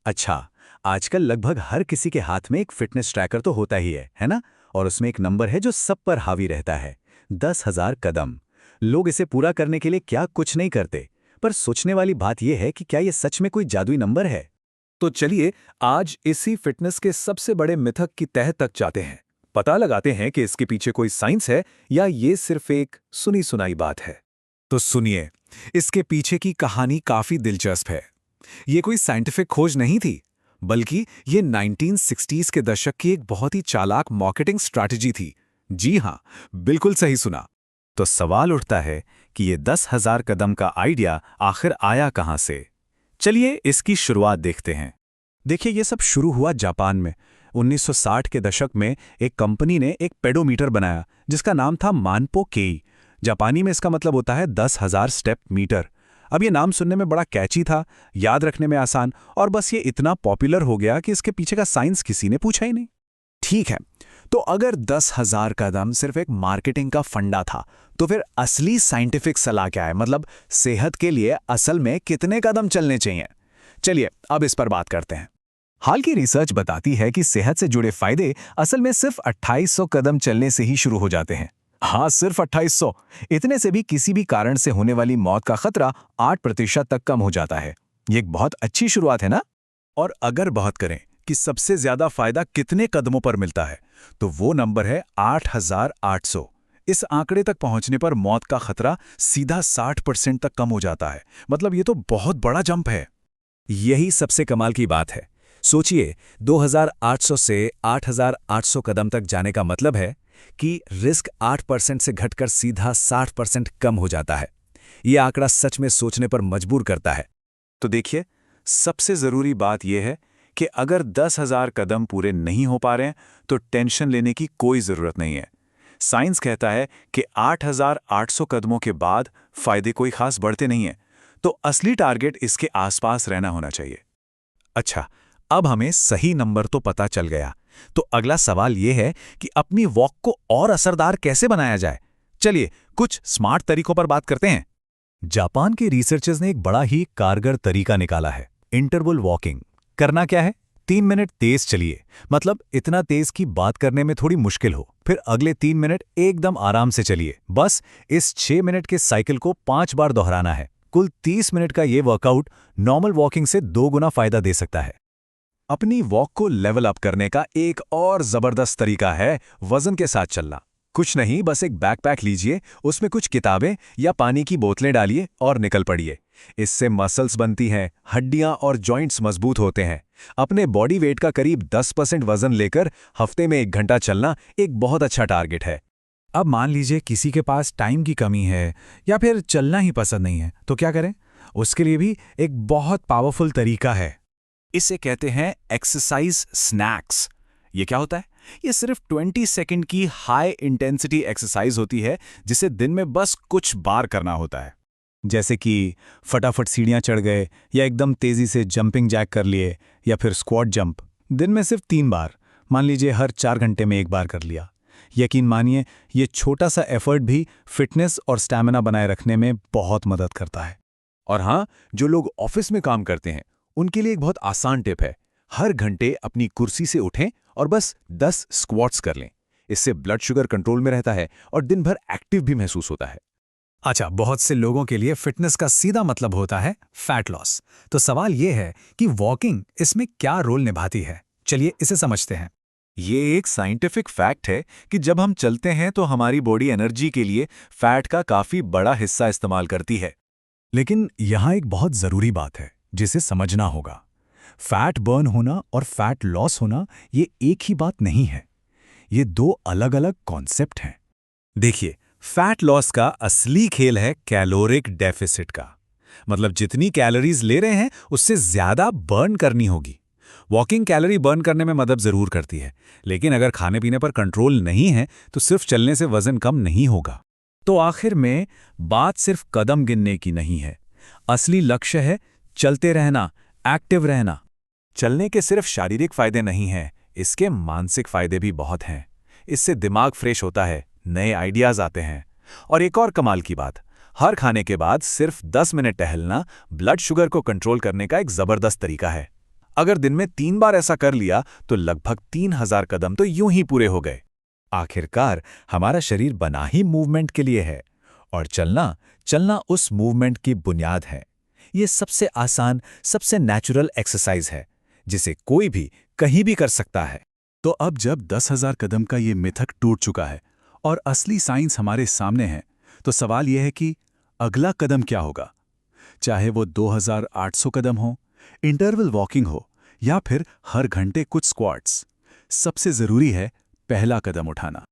अच्छा, आजकल लगभग हर किसी के हाथ में एक फिटनेस ट्रैकर तो होता ही है ना? और उसमें एक नंबर है जो सब पर हावी रहता है, 10,000 कदम। लोग इसे पूरा करने के लिए क्या कुछ नहीं करते, पर सोचने वाली बात यह है कि क्या ये सच में कोई जादुई नंबर है? तो चलिए आज इसी फिटनेस के सबसे बड़े मिथक की तह तक जाते हैं। पता लगाते हैं कि इसके पीछे कोई साइंस है या ये सिर्फ एक सुनी सुनाई बात है। तो सुनिए, इसके पीछे की कहानी काफी दिलचस्प है। ये कोई साइंटिफिक खोज नहीं थी, बल्कि ये 1960s के दशक की एक बहुत ही चालाक मार्केटिंग स्ट्रैटेजी थी। जी हां, बिल्कुल सही सुना। तो सवाल उठता है कि ये 10,000 कदम का आइडिया आखिर आया कहाँ से? चलिए इसकी शुरुआत देखते हैं। देखिए, ये सब शुरू हुआ जापान में। 1960 के दशक में एक कंपनी ने एक पेडोमीटर बनाया जिसका नाम था मानपो केई। जापानी में इसका मतलब होता है 10,000 स्टेप मीटर। अब ये नाम सुनने में बड़ा कैची था, याद रखने में आसान, और बस ये इतना पॉपुलर हो गया कि इसके पीछे का साइंस किसी ने पूछा ही नहीं। ठीक है, तो अगर 10,000 कदम सिर्फ एक मार्केटिंग का फंडा था, तो फिर असली साइंटिफिक सलाह क्या है? मतलब सेहत के लिए असल में कितने कदम चलने चाहिए? चलिए अब इस पर बात करते हैं। हाल की रिसर्च बताती है कि सेहत से जुड़े फायदे असल में सिर्फ 2800 कदम चलने से ही शुरू हो जाते हैं। हाँ, सिर्फ 2800। इतने से भी किसी भी कारण से होने वाली मौत का खतरा 8% तक कम हो जाता है। ये एक बहुत अच्छी शुरुआत है ना? और अगर बात करें कि सबसे ज्यादा फायदा कितने कदमों पर मिलता है, तो वो नंबर है 8,800। इस आंकड़े तक पहुंचने पर मौत का खतरा सीधा 60% तक कम हो जाता है। मतलब ये तो बहुत बड़ा जंप है। यही सबसे कमाल की बात है। सोचिए, 2,800 से 8,800 कदम तक जाने का मतलब है कि रिस्क 8% से घटकर सीधा 60% कम हो जाता है। ये आंकड़ा सच में सोचने पर मजबूर करता है। तो देखिए, सबसे जरूरी बात यह है कि अगर 10,000 कदम पूरे नहीं हो पा रहे हैं तो टेंशन लेने की कोई जरूरत नहीं है। साइंस कहता है कि 8,800 कदमों के बाद फायदे कोई खास बढ़ते नहीं हैं, तो असली टारगेट इसके आसपास रहना होना चाहिए। अच्छा, अब हमें सही नंबर तो पता चल गया, तो अगला सवाल यह है कि अपनी वॉक को और असरदार कैसे बनाया जाए। चलिए कुछ स्मार्ट तरीकों पर बात करते हैं। जापान के रिसर्चर्स ने एक बड़ा ही कारगर तरीका निकाला है, इंटरवल वॉकिंग। करना क्या है? 3 मिनट तेज चलिए, मतलब इतना तेज कि बात करने में थोड़ी मुश्किल हो। फिर अगले 3 मिनट एकदम आराम से चलिए। बस इस 6 मिनट के साइकिल को 5 बार दोहराना है। कुल 30 मिनट का ये वर्कआउट नॉर्मल वॉकिंग से 2 गुना फायदा दे सकता है। अपनी वॉक को लेवल अप करने का एक और जबरदस्त तरीका है वजन के साथ चलना। कुछ नहीं, बस एक बैकपैक लीजिए, उसमें कुछ किताबें या पानी की बोतलें डालिए और निकल पड़िए। इससे मसल्स बनती हैं, हड्डियां और जॉइंट्स मजबूत होते हैं। अपने बॉडी वेट का करीब 10% वजन लेकर हफ्ते में 1 घंटा चलना एक बहुत अच्छा टारगेट है। अब मान लीजिए किसी के पास टाइम की कमी है या फिर चलना ही पसंद नहीं है, तो क्या करें? उसके लिए भी एक बहुत पावरफुल तरीका है। इसे कहते हैं एक्सरसाइज स्नैक्स। ये क्या होता है? ये सिर्फ 20 सेकंड की हाई इंटेंसिटी एक्सरसाइज होती है जिसे दिन में बस कुछ बार करना होता है। जैसे कि फटाफट सीढ़ियां चढ़ गए, या एकदम तेजी से जंपिंग जैक कर लिए, या फिर स्क्वाट जंप। दिन में सिर्फ 3 बार, मान लीजिए हर 4 घंटे में 1 बार कर लिया। यकीन मानिए, ये छोटा सा एफर्ट भी फिटनेस और स्टैमिना बनाए रखने में बहुत मदद करता है। और हाँ, जो लोग ऑफिस में काम करते हैं उनके लिए एक बहुत आसान टिप है। हर घंटे अपनी कुर्सी से उठें और बस 10 स्क्वाट्स कर लें। इससे ब्लड शुगर कंट्रोल में रहता है और दिन भर एक्टिव भी महसूस होता है। अच्छा, बहुत से लोगों के लिए फिटनेस का सीधा मतलब होता है फैट लॉस। तो सवाल यह है कि वॉकिंग इसमें क्या रोल निभाती है? चलिए इसे समझते हैं। ये एक साइंटिफिक फैक्ट है कि जब हम चलते हैं तो हमारी बॉडी एनर्जी के लिए फैट का काफी बड़ा हिस्सा इस्तेमाल करती है। लेकिन यहाँ एक बहुत जरूरी बात है जिसे समझना होगा। फैट बर्न होना और फैट लॉस होना ये एक ही बात नहीं है। ये 2 अलग अलग कॉन्सेप्ट हैं। देखिए, फैट लॉस का असली खेल है कैलोरिक डेफिसिट का। मतलब जितनी कैलोरीज ले रहे हैं उससे ज्यादा बर्न करनी होगी। वॉकिंग कैलोरी बर्न करने में मदद जरूर करती है, लेकिन अगर खाने पीने पर कंट्रोल नहीं है तो सिर्फ चलने से वजन कम नहीं होगा। तो आखिर में बात सिर्फ कदम गिनने की नहीं है। असली लक्ष्य है चलते रहना, एक्टिव रहना। चलने के सिर्फ शारीरिक फायदे नहीं हैं, इसके मानसिक फायदे भी बहुत हैं। इससे दिमाग फ्रेश होता है, नए आइडियाज आते हैं। और एक और कमाल की बात, हर खाने के बाद सिर्फ 10 मिनट टहलना ब्लड शुगर को कंट्रोल करने का एक जबरदस्त तरीका है। अगर दिन में 3 बार ऐसा कर लिया तो लगभग 3000 कदम तो यूं ही पूरे हो गए। आखिरकार हमारा शरीर बना ही मूवमेंट के लिए है, और चलना चलना उस मूवमेंट की बुनियाद है। ये सबसे आसान, सबसे नेचुरल एक्सरसाइज है, जिसे कोई भी कहीं भी कर सकता है। तो अब जब 10,000 कदम का ये मिथक टूट चुका है और असली साइंस हमारे सामने है, तो सवाल यह है कि अगला कदम क्या होगा? चाहे वो 2800 कदम हो, इंटरवल वॉकिंग हो या फिर हर घंटे कुछ स्क्वाट्स, सबसे जरूरी है पहला कदम उठाना।